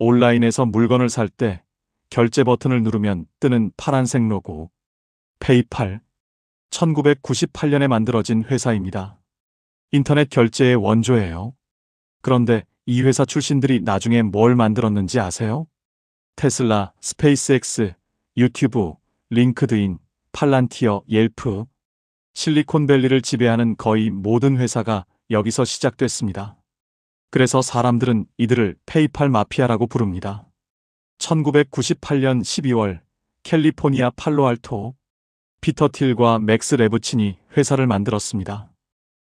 온라인에서 물건을 살 때 결제 버튼을 누르면 뜨는 파란색 로고. 페이팔. 1998년에 만들어진 회사입니다. 인터넷 결제의 원조예요. 그런데 이 회사 출신들이 나중에 뭘 만들었는지 아세요? 테슬라, 스페이스X, 유튜브, 링크드인, 팔란티어, 옐프. 실리콘밸리를 지배하는 거의 모든 회사가 여기서 시작됐습니다. 그래서 사람들은 이들을 페이팔 마피아라고 부릅니다. 1998년 12월 캘리포니아 팔로알토. 피터 틸과 맥스 레브친이 회사를 만들었습니다.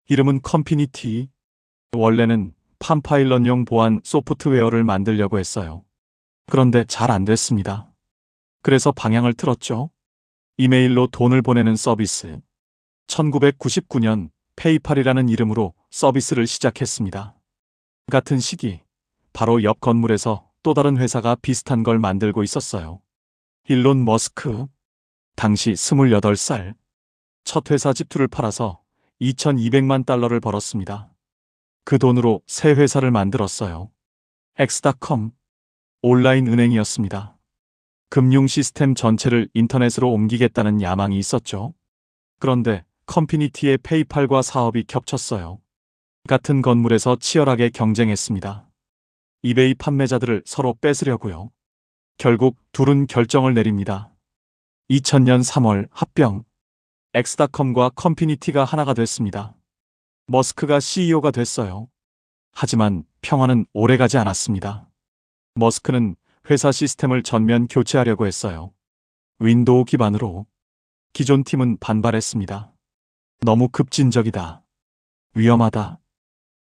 이름은 컴피니티. 원래는 팜파일런용 보안 소프트웨어를 만들려고 했어요. 그런데 잘 안 됐습니다. 그래서 방향을 틀었죠. 이메일로 돈을 보내는 서비스. 1999년 페이팔이라는 이름으로 서비스를 시작했습니다. 같은 시기, 바로 옆 건물에서 또 다른 회사가 비슷한 걸 만들고 있었어요. 일론 머스크. 당시 28살. 첫 회사 집투를 팔아서 2200만 달러를 벌었습니다. 그 돈으로 새 회사를 만들었어요. X.com. 온라인 은행이었습니다. 금융 시스템 전체를 인터넷으로 옮기겠다는 야망이 있었죠. 그런데 컴피니티의 페이팔과 사업이 겹쳤어요. 같은 건물에서 치열하게 경쟁했습니다. 이베이 판매자들을 서로 뺏으려고요. 결국 둘은 결정을 내립니다. 2000년 3월 합병. X.com과 컴피니티가 하나가 됐습니다. 머스크가 CEO가 됐어요. 하지만 평화는 오래가지 않았습니다. 머스크는 회사 시스템을 전면 교체하려고 했어요. 윈도우 기반으로. 기존 팀은 반발했습니다. 너무 급진적이다. 위험하다.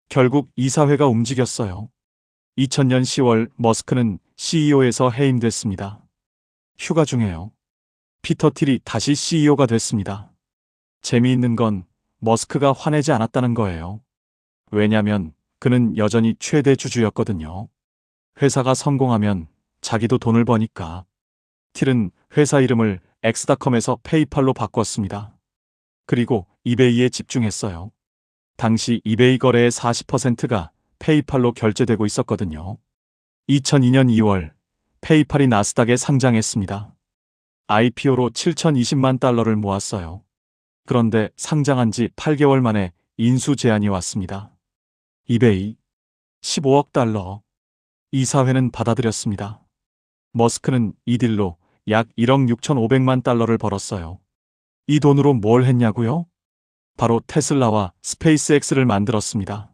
결국 이사회가 움직였어요. 2000년 10월 머스크는 CEO에서 해임됐습니다. 휴가 중에요. 피터 틸이 다시 CEO가 됐습니다. 재미있는 건 머스크가 화내지 않았다는 거예요. 왜냐면 그는 여전히 최대 주주였거든요. 회사가 성공하면 자기도 돈을 버니까. 틸은 회사 이름을 X.com에서 페이팔로 바꿨습니다. 그리고 이베이에 집중했어요. 당시 이베이 거래의 40%가 페이팔로 결제되고 있었거든요. 2002년 2월 페이팔이 나스닥에 상장했습니다. IPO로 7020만 달러를 모았어요. 그런데 상장한 지 8개월 만에 인수 제안이 왔습니다. 이베이 15억 달러. 이사회는 받아들였습니다. 머스크는 이 딜로 약 1억 6,500만 달러를 벌었어요. 이 돈으로 뭘 했냐고요? 바로 테슬라와 스페이스X를 만들었습니다.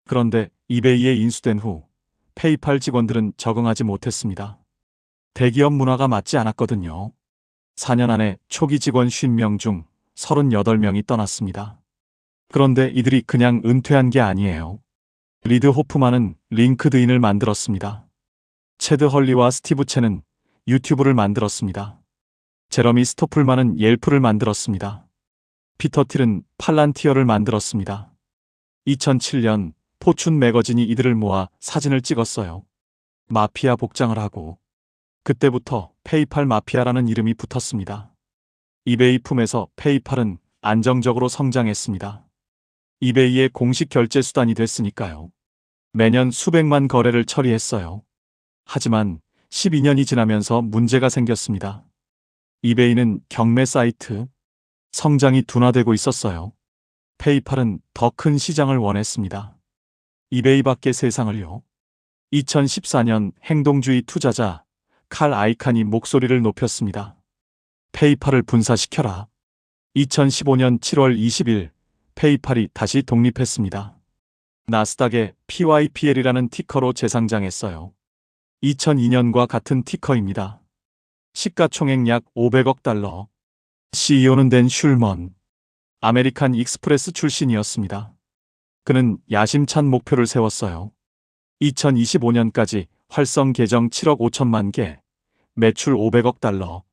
그런데 이베이에 인수된 후 페이팔 직원들은 적응하지 못했습니다. 대기업 문화가 맞지 않았거든요. 4년 안에 초기 직원 50명 중 38명이 떠났습니다. 그런데 이들이 그냥 은퇴한 게 아니에요. 리드 호프만은 링크드인을 만들었습니다. 체드 헐리와 스티브 첸은 유튜브를 만들었습니다. 제러미 스토플만은 옐프를 만들었습니다. 피터 틸은 팔란티어를 만들었습니다. 2007년 포춘 매거진이 이들을 모아 사진을 찍었어요. 마피아 복장을 하고. 그때부터 페이팔 마피아라는 이름이 붙었습니다. 이베이 품에서 페이팔은 안정적으로 성장했습니다. 이베이의 공식 결제 수단이 됐으니까요. 매년 수백만 거래를 처리했어요. 하지만 12년이 지나면서 문제가 생겼습니다. 이베이는 경매 사이트. 성장이 둔화되고 있었어요. 페이팔은 더 큰 시장을 원했습니다. 이베이 밖의 세상을요. 2014년 행동주의 투자자 칼 아이칸이 목소리를 높였습니다. 페이팔을 분사시켜라. 2015년 7월 20일 페이팔이 다시 독립했습니다. 나스닥에 PYPL이라는 티커로 재상장했어요. 2002년과 같은 티커입니다. 시가총액 약 500억 달러. CEO는 댄 슐먼. 아메리칸 익스프레스 출신이었습니다. 그는 야심찬 목표를 세웠어요. 2025년까지 활성 계정 7억 5천만 개, 매출 500억 달러.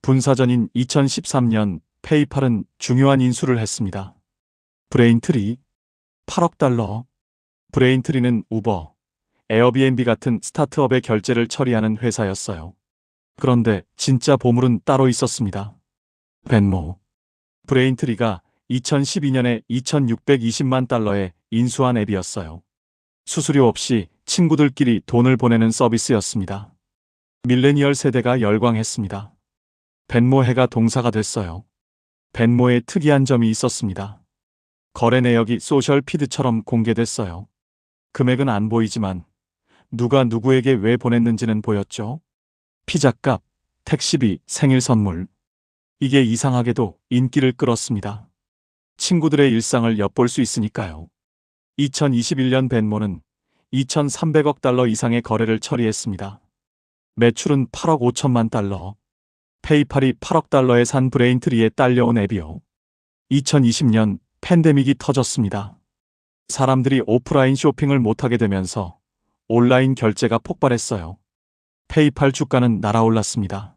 분사 전인 2013년 페이팔은 중요한 인수를 했습니다. 브레인트리 8억 달러. 브레인트리는 우버, 에어비앤비 같은 스타트업의 결제를 처리하는 회사였어요. 그런데 진짜 보물은 따로 있었습니다. 벤모. 브레인트리가 2012년에 2620만 달러에 인수한 앱이었어요. 수수료 없이 친구들끼리 돈을 보내는 서비스였습니다. 밀레니얼 세대가 열광했습니다. 벤모해가 동사가 됐어요. 벤모에 특이한 점이 있었습니다. 거래 내역이 소셜 피드처럼 공개됐어요. 금액은 안 보이지만 누가 누구에게 왜 보냈는지는 보였죠. 피자값, 택시비, 생일 선물. 이게 이상하게도 인기를 끌었습니다. 친구들의 일상을 엿볼 수 있으니까요. 2021년 벤모는 2,300억 달러 이상의 거래를 처리했습니다. 매출은 8억 5천만 달러. 페이팔이 8억 달러에 산 브레인트리에 딸려온 앱이요. 2020년 팬데믹이 터졌습니다. 사람들이 오프라인 쇼핑을 못하게 되면서 온라인 결제가 폭발했어요. 페이팔 주가는 날아올랐습니다.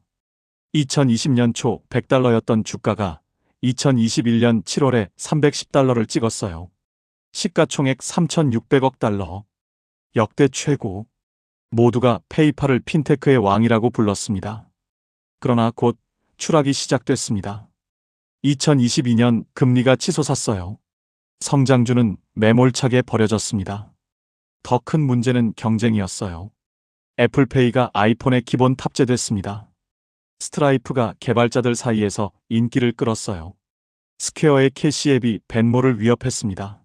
2020년 초 100달러였던 주가가 2021년 7월에 310달러를 찍었어요. 시가총액 3,600억 달러. 역대 최고. 모두가 페이팔을 핀테크의 왕이라고 불렀습니다. 그러나 곧 추락이 시작됐습니다. 2022년 금리가 치솟았어요. 성장주는 매몰차게 버려졌습니다. 더 큰 문제는 경쟁이었어요. 애플페이가 아이폰에 기본 탑재됐습니다. 스트라이프가 개발자들 사이에서 인기를 끌었어요. 스퀘어의 캐시앱이 벤모를 위협했습니다.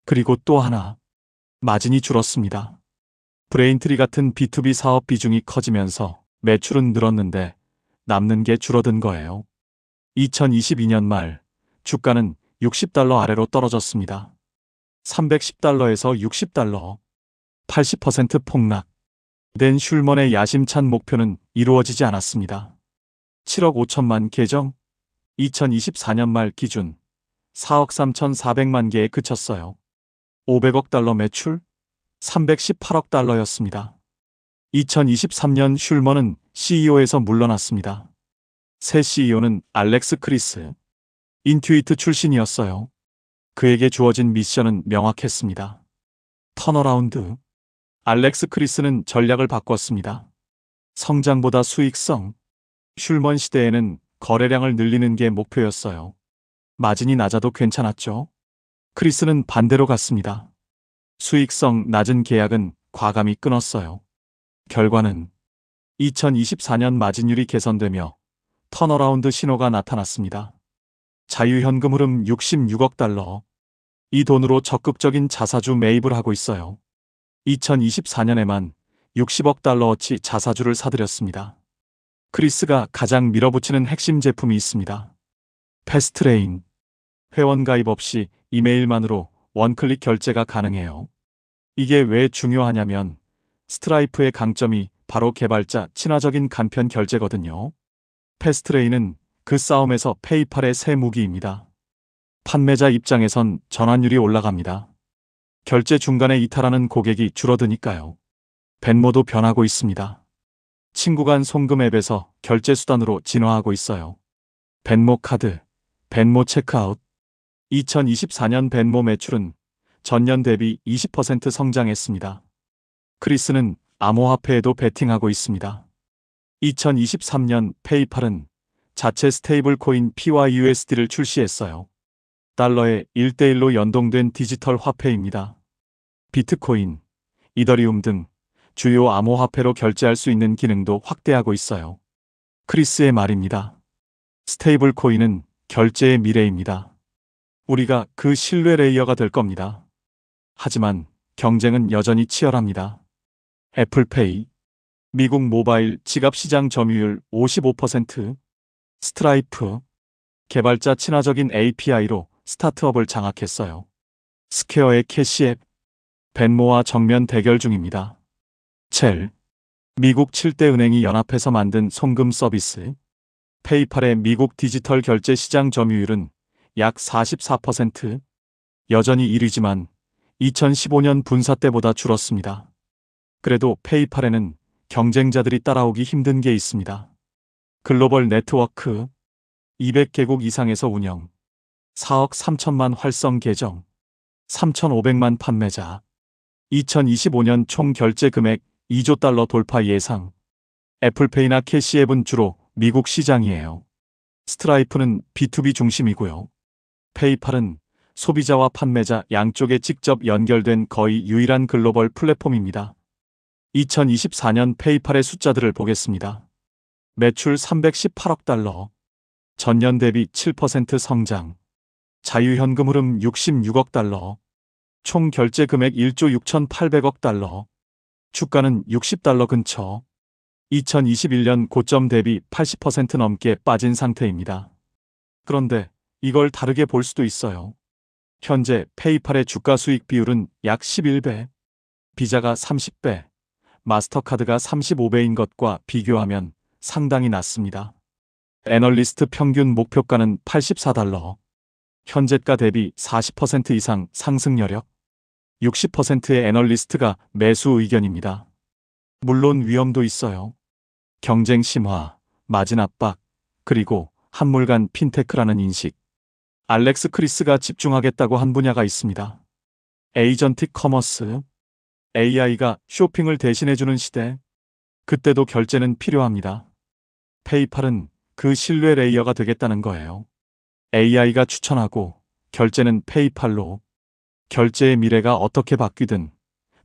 그리고 또 하나, 마진이 줄었습니다. 브레인트리 같은 B2B 사업 비중이 커지면서 매출은 늘었는데 남는 게 줄어든 거예요. 2022년 말 주가는 60달러 아래로 떨어졌습니다. 310달러에서 60달러, 80% 폭락. 댄 슐먼의 야심찬 목표는 이루어지지 않았습니다. 7억 5천만 계정, 2024년 말 기준 4억 3,400만 개에 그쳤어요. 500억 달러 매출, 318억 달러였습니다. 2023년 슐먼은 CEO에서 물러났습니다. 새 CEO는 알렉스 크리스, 인투이트 출신이었어요. 그에게 주어진 미션은 명확했습니다. 턴어라운드. 알렉스 크리스는 전략을 바꿨습니다. 성장보다 수익성. 슐먼 시대에는 거래량을 늘리는 게 목표였어요. 마진이 낮아도 괜찮았죠. 크리스는 반대로 갔습니다. 수익성 낮은 계약은 과감히 끊었어요. 결과는 2024년 마진율이 개선되며 턴어라운드 신호가 나타났습니다. 자유현금 흐름 66억 달러. 이 돈으로 적극적인 자사주 매입을 하고 있어요. 2024년에만 60억 달러어치 자사주를 사들였습니다. 크리스가 가장 밀어붙이는 핵심 제품이 있습니다. 패스트레인. 회원 가입 없이 이메일만으로 원클릭 결제가 가능해요. 이게 왜 중요하냐면 스트라이프의 강점이 바로 개발자 친화적인 간편 결제거든요. 패스트레인은 그 싸움에서 페이팔의 새 무기입니다. 판매자 입장에선 전환율이 올라갑니다. 결제 중간에 이탈하는 고객이 줄어드니까요. 벤모도 변하고 있습니다. 친구 간 송금 앱에서 결제 수단으로 진화하고 있어요. 벤모 카드, 벤모 체크아웃. 2024년 벤모 매출은 전년 대비 20% 성장했습니다. 크리스는 암호화폐에도 베팅하고 있습니다. 2023년 페이팔은 자체 스테이블 코인 PYUSD를 출시했어요. 달러에 1대1로 연동된 디지털 화폐입니다. 비트코인, 이더리움 등 주요 암호화폐로 결제할 수 있는 기능도 확대하고 있어요. 크리스의 말입니다. 스테이블 코인은 결제의 미래입니다. 우리가 그 신뢰 레이어가 될 겁니다. 하지만 경쟁은 여전히 치열합니다. 애플페이, 미국 모바일 지갑 시장 점유율 55%, 스트라이프, 개발자 친화적인 API로 스타트업을 장악했어요. 스퀘어의 캐시앱, 벤모와 정면 대결 중입니다. 첼, 미국 7대 은행이 연합해서 만든 송금 서비스. 페이팔의 미국 디지털 결제 시장 점유율은 약 44%. 여전히 1위지만 2015년 분사 때보다 줄었습니다. 그래도 페이팔에는 경쟁자들이 따라오기 힘든 게 있습니다. 글로벌 네트워크, 200개국 이상에서 운영, 4억 3천만 활성 계정, 3,500만 판매자, 2025년 총 결제 금액 2조 달러 돌파 예상. 애플페이나 캐시앱은 주로 미국 시장이에요. 스트라이프는 B2B 중심이고요. 페이팔은 소비자와 판매자 양쪽에 직접 연결된 거의 유일한 글로벌 플랫폼입니다. 2024년 페이팔의 숫자들을 보겠습니다. 매출 318억 달러, 전년 대비 7% 성장, 자유현금 흐름 66억 달러, 총 결제 금액 1조 6,800억 달러, 주가는 60달러 근처, 2021년 고점 대비 80% 넘게 빠진 상태입니다. 그런데 이걸 다르게 볼 수도 있어요. 현재 페이팔의 주가 수익 비율은 약 11배, 비자가 30배, 마스터카드가 35배인 것과 비교하면 상당히 낮습니다. 애널리스트 평균 목표가는 84달러, 현재가 대비 40% 이상 상승 여력, 60%의 애널리스트가 매수 의견입니다. 물론 위험도 있어요. 경쟁 심화, 마진 압박, 그리고 한물간 핀테크라는 인식. 알렉스 크리스가 집중하겠다고 한 분야가 있습니다. 에이전틱 커머스. AI가 쇼핑을 대신해주는 시대. 그때도 결제는 필요합니다. 페이팔은 그 신뢰 레이어가 되겠다는 거예요. AI가 추천하고 결제는 페이팔로. 결제의 미래가 어떻게 바뀌든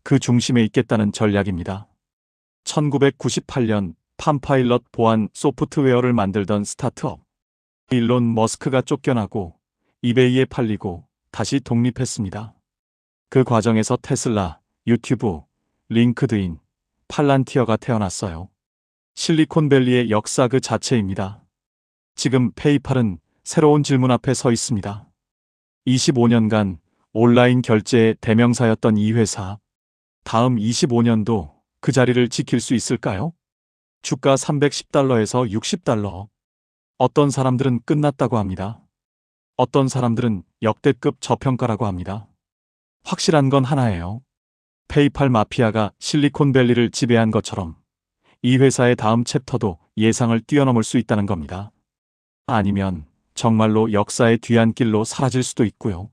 그 중심에 있겠다는 전략입니다. 1998년 팜파일럿 보안 소프트웨어를 만들던 스타트업. 일론 머스크가 쫓겨나고 이베이에 팔리고 다시 독립했습니다. 그 과정에서 테슬라, 유튜브, 링크드인, 팔란티어가 태어났어요. 실리콘밸리의 역사 그 자체입니다. 지금 페이팔은 새로운 질문 앞에 서 있습니다. 25년간 온라인 결제의 대명사였던 이 회사, 다음 25년도 그 자리를 지킬 수 있을까요? 주가 310달러에서 60달러. 어떤 사람들은 끝났다고 합니다. 어떤 사람들은 역대급 저평가라고 합니다. 확실한 건 하나예요. 페이팔 마피아가 실리콘밸리를 지배한 것처럼 이 회사의 다음 챕터도 예상을 뛰어넘을 수 있다는 겁니다. 아니면 정말로 역사의 뒤안길로 사라질 수도 있고요.